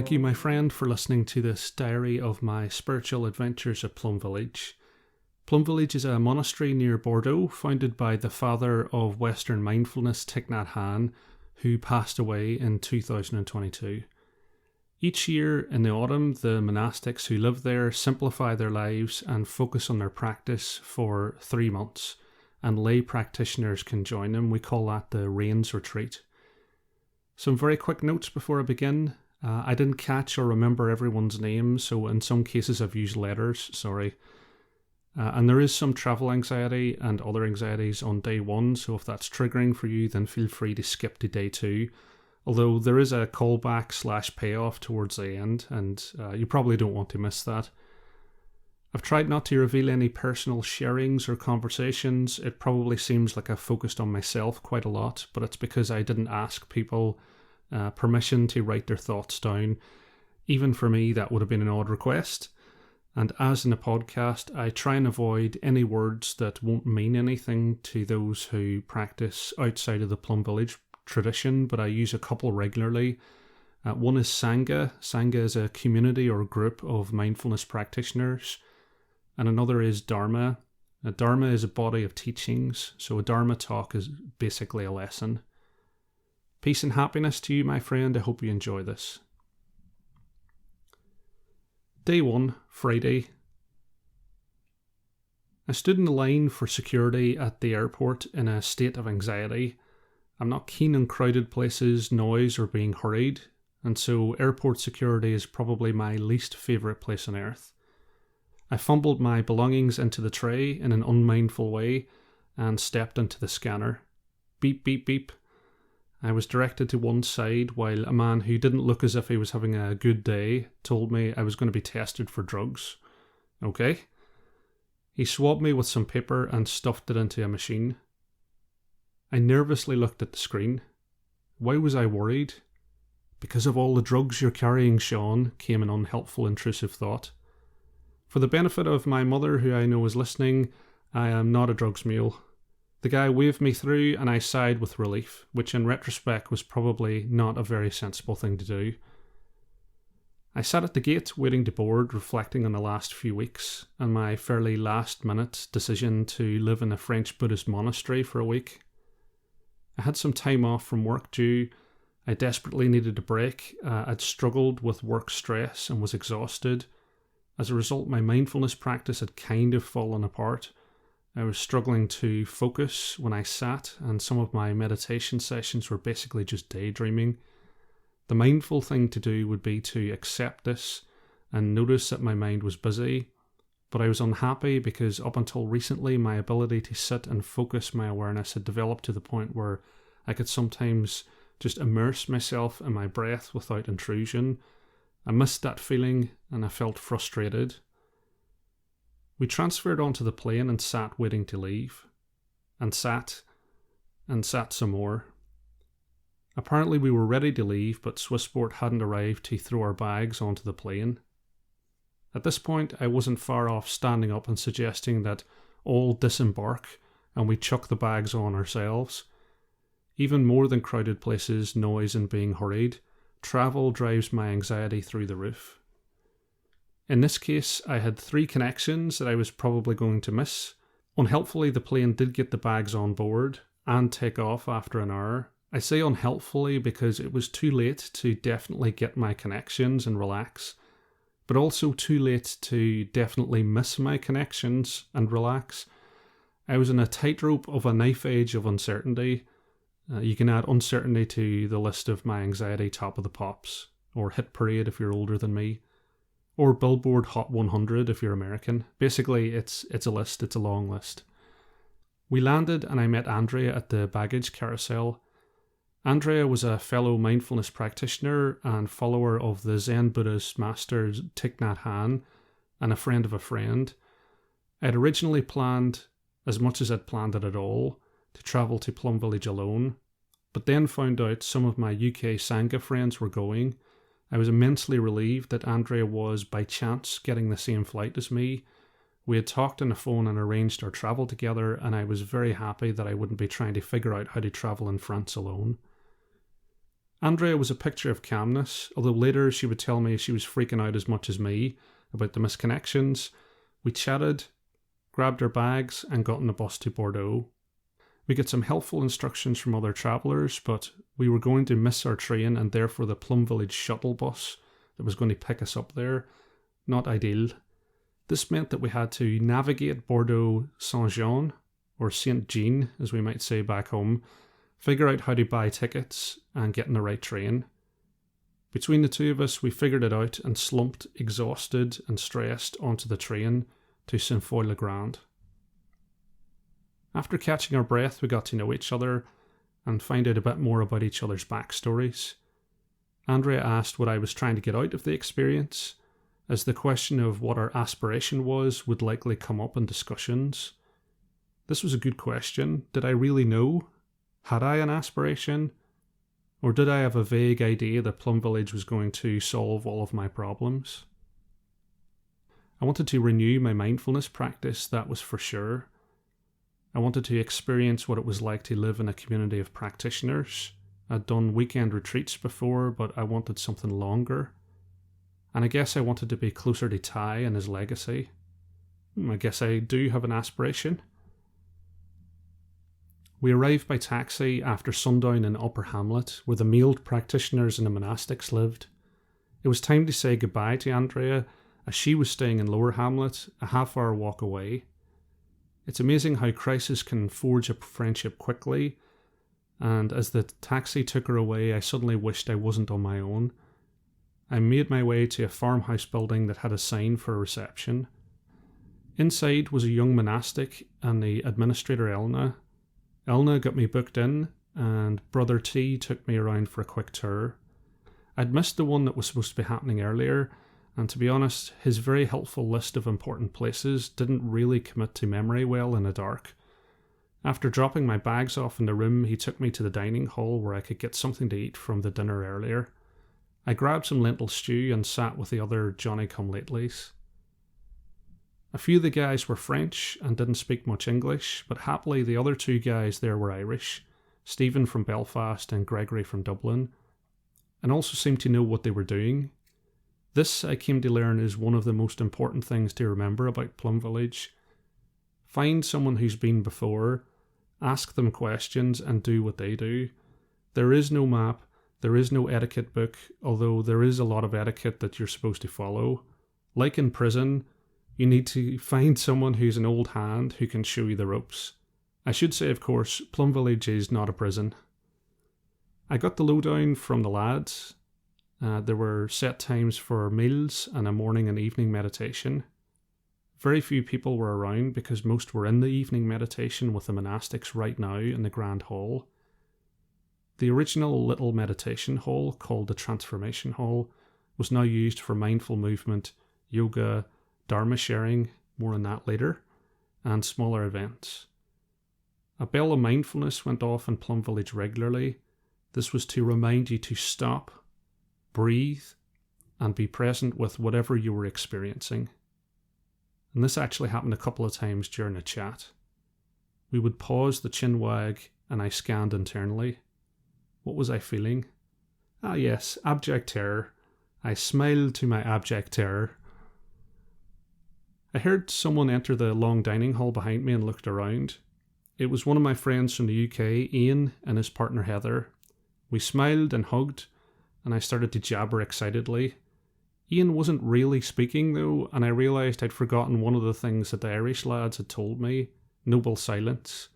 Thank you, my friend, for listening to this diary of my spiritual adventures at Plum Village. Plum Village is a monastery near Bordeaux, founded by the father of Western mindfulness, Thich Nhat Hanh, who passed away in 2022. Each year in the autumn, the monastics who live there simplify their lives and focus on their practice for 3 months, and lay practitioners can join them. We call that the Rains Retreat. Some very quick notes before I begin. I didn't catch or remember everyone's name, so in some cases I've used letters, sorry. And there is some travel anxiety and other anxieties on day 1, so if that's triggering for you, then feel free to skip to day 2. Although there is a callback / payoff towards the end, and you probably don't want to miss that. I've tried not to reveal any personal sharings or conversations. It probably seems like I've focused on myself quite a lot, but it's because I didn't ask people permission to write their thoughts down. Even for me, that would have been an odd request. And as in a podcast, I try and avoid any words that won't mean anything to those who practice outside of the Plum Village tradition, but I use a couple regularly. One is Sangha. Sangha is a community or group of mindfulness practitioners. And another is Dharma. A Dharma is a body of teachings, so a Dharma talk is basically a lesson. Peace and happiness to you, my friend. I hope you enjoy this. Day 1, Friday. I stood in the line for security at the airport in a state of anxiety. I'm not keen on crowded places, noise, or being hurried, and so airport security is probably my least favourite place on earth. I fumbled my belongings into the tray in an unmindful way and stepped into the scanner. Beep, beep, beep. I was directed to one side while a man who didn't look as if he was having a good day told me I was going to be tested for drugs. Okay. He swabbed me with some paper and stuffed it into a machine. I nervously looked at the screen. Why was I worried? Because of all the drugs you're carrying, Sean, came an unhelpful, intrusive thought. For the benefit of my mother, who I know is listening, I am not a drugs mule. The guy waved me through and I sighed with relief, which in retrospect was probably not a very sensible thing to do. I sat at the gate waiting to board, reflecting on the last few weeks and my fairly last-minute decision to live in a French Buddhist monastery for a week. I had some time off from work due. I desperately needed a break. I'd struggled with work stress and was exhausted. As a result, my mindfulness practice had kind of fallen apart. I was struggling to focus when I sat, and some of my meditation sessions were basically just daydreaming. The mindful thing to do would be to accept this and notice that my mind was busy, but I was unhappy because up until recently my ability to sit and focus my awareness had developed to the point where I could sometimes just immerse myself in my breath without intrusion. I missed that feeling and I felt frustrated. We transferred onto the plane and sat waiting to leave. And sat some more. Apparently we were ready to leave, but Swissport hadn't arrived to throw our bags onto the plane. At this point, I wasn't far off standing up and suggesting that all disembark and we chuck the bags on ourselves. Even more than crowded places, noise and being hurried, travel drives my anxiety through the roof. In this case, I had 3 connections that I was probably going to miss. Unhelpfully, the plane did get the bags on board and take off after an hour. I say unhelpfully because it was too late to definitely get my connections and relax, but also too late to definitely miss my connections and relax. I was in a tightrope of a knife edge of uncertainty. You can add uncertainty to the list of my anxiety top of the pops, or Hit Parade if you're older than me, or Billboard Hot 100 if you're American. Basically, it's a list, it's a long list. We landed and I met Andrea at the baggage carousel. Andrea was a fellow mindfulness practitioner and follower of the Zen Buddhist master Thich Nhat Hanh, and a friend of a friend. I had originally planned, as much as I'd planned it at all, to travel to Plum Village alone, but then found out some of my UK Sangha friends were going. I was immensely relieved that Andrea was, by chance, getting the same flight as me. We had talked on the phone and arranged our travel together, and I was very happy that I wouldn't be trying to figure out how to travel in France alone. Andrea was a picture of calmness, although later she would tell me she was freaking out as much as me about the misconnections. We chatted, grabbed our bags, and got on the bus to Bordeaux. We got some helpful instructions from other travellers, but we were going to miss our train and therefore the Plum Village shuttle bus that was going to pick us up there. Not ideal. This meant that we had to navigate Bordeaux Saint-Jean, or Saint-Jean as we might say back home, figure out how to buy tickets and get in the right train. Between the two of us, we figured it out and slumped, exhausted and stressed, onto the train to Saint-Foy-le-Grand. After catching our breath, we got to know each other and find out a bit more about each other's backstories. Andrea asked what I was trying to get out of the experience, as the question of what our aspiration was would likely come up in discussions. This was a good question. Did I really know? Had I an aspiration? Or did I have a vague idea that Plum Village was going to solve all of my problems? I wanted to renew my mindfulness practice, that was for sure. I wanted to experience what it was like to live in a community of practitioners. I'd done weekend retreats before, but I wanted something longer. And I guess I wanted to be closer to Ty and his legacy. I guess I do have an aspiration. We arrived by taxi after sundown in Upper Hamlet, where the mailed practitioners and the monastics lived. It was time to say goodbye to Andrea, as she was staying in Lower Hamlet, a half-hour walk away. It's amazing how crisis can forge a friendship quickly, and as the taxi took her away, I suddenly wished I wasn't on my own. I made my way to a farmhouse building that had a sign for a reception. Inside was a young monastic and the administrator Elna. Elna got me booked in, and Brother T took me around for a quick tour. I'd missed the one that was supposed to be happening earlier, and to be honest, his very helpful list of important places didn't really commit to memory well in the dark. After dropping my bags off in the room, he took me to the dining hall where I could get something to eat from the dinner earlier. I grabbed some lentil stew and sat with the other Johnny-come-latelys. A few of the guys were French and didn't speak much English, but happily the other two guys there were Irish, Stephen from Belfast and Gregory from Dublin, and also seemed to know what they were doing. This, I came to learn, is one of the most important things to remember about Plum Village. Find someone who's been before, ask them questions, and do what they do. There is no map, there is no etiquette book, although there is a lot of etiquette that you're supposed to follow. Like in prison, you need to find someone who's an old hand who can show you the ropes. I should say, of course, Plum Village is not a prison. I got the lowdown from the lads. There were set times for meals and a morning and evening meditation. Very few people were around because most were in the evening meditation with the monastics right now in the Grand Hall. The original little meditation hall, called the Transformation Hall, was now used for mindful movement, yoga, dharma sharing, more on that later, and smaller events. A bell of mindfulness went off in Plum Village regularly. This was to remind you to stop, breathe, and be present with whatever you were experiencing. And this actually happened a couple of times during a chat. We would pause, the chin wag, and I scanned internally. What was I feeling? Ah yes, abject terror. I smiled to my abject terror. I heard someone enter the long dining hall behind me and looked around. It was one of my friends from the UK, Ian, and his partner Heather. We smiled and hugged, and I started to jabber excitedly. Ian wasn't really speaking though, and I realised I'd forgotten one of the things that the Irish lads had told me: noble silence.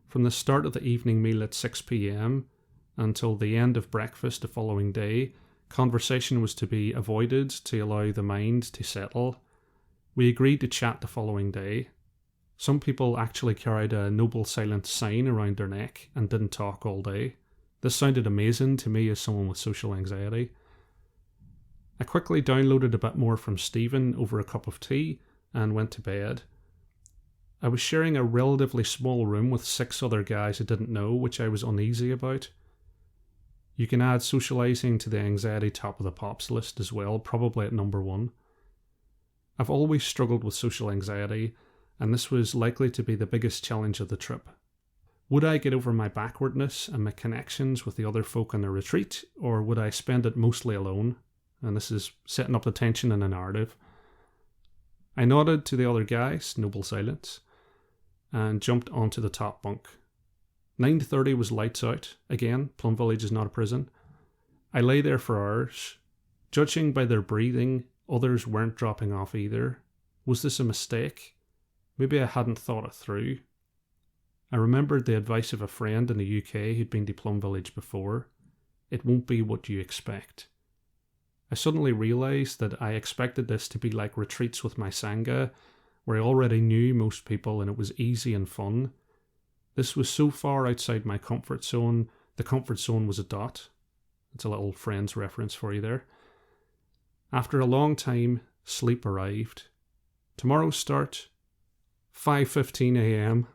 From the start of the evening meal at 6 p.m, until the end of breakfast the following day, conversation was to be avoided to allow the mind to settle. We agreed to chat the following day. Some people actually carried a noble silence sign around their neck and didn't talk all day. This sounded amazing to me as someone with social anxiety. I quickly downloaded a bit more from Stephen over a cup of tea and went to bed. I was sharing a relatively small room with 6 other guys I didn't know, which I was uneasy about. You can add socialising to the anxiety top of the pops list as well, probably at number 1. I've always struggled with social anxiety, and this was likely to be the biggest challenge of the trip. Would I get over my backwardness and make connections with the other folk on the retreat, or would I spend it mostly alone? And this is setting up the tension in the narrative. I nodded to the other guys, noble silence, and jumped onto the top bunk. 9:30 was lights out. Again, Plum Village is not a prison. I lay there for hours. Judging by their breathing, others weren't dropping off either. Was this a mistake? Maybe I hadn't thought it through. I remembered the advice of a friend in the UK who'd been to Plum Village before. It won't be what you expect. I suddenly realised that I expected this to be like retreats with my Sangha, where I already knew most people and it was easy and fun. This was so far outside my comfort zone, the comfort zone was a dot. It's a little Friends reference for you there. After a long time, sleep arrived. Tomorrow's start, 5:15 a.m.